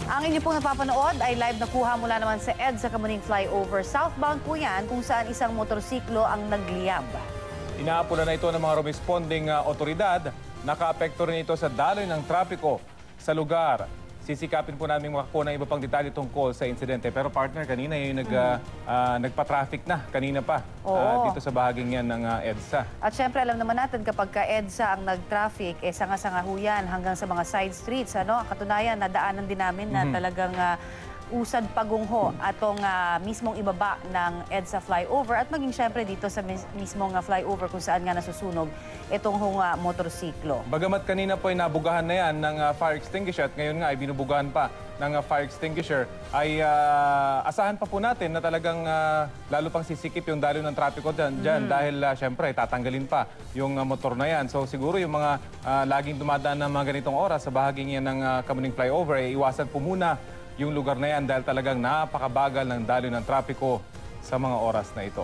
Ang inyo pong napapanood ay live na kuha mula naman sa EDSA Kamuning Flyover. Southbound po yan kung saan isang motorsiklo ang nagliyab. Inaapula na ito ng mga responding otoridad. Nakaapekto rin ito sa daloy ng trapiko sa lugar. Sisikapin po namin makakuha ng iba pang detalye tungkol sa insidente. Pero partner, kanina yung nagpa-traffic na kanina pa dito sa bahaging yan ng EDSA. At syempre alam naman natin kapag ka EDSA ang nag-traffic, sanga-sanga ho yan hanggang sa mga side streets. Katunayan, nadaanan din namin na talagang usad pagungho atong mismong ibaba ng EDSA flyover at maging syempre dito sa mismong flyover kung saan nga nasusunog itong motorsiklo. Bagamat kanina po ay nabugahan na yan ng fire extinguisher at ngayon nga ay binubugahan pa ng fire extinguisher, ay asahan pa po natin na talagang lalo pang sisikip yung daloy ng trapiko dyan dahil syempre tatanggalin pa yung motor na yan. So siguro yung mga laging dumadaan ng mga ganitong oras sa bahaging yan ng Kamuning Flyover, ay iwasan po muna yung lugar na yan dahil talagang napakabagal ng daloy ng trapiko sa mga oras na ito.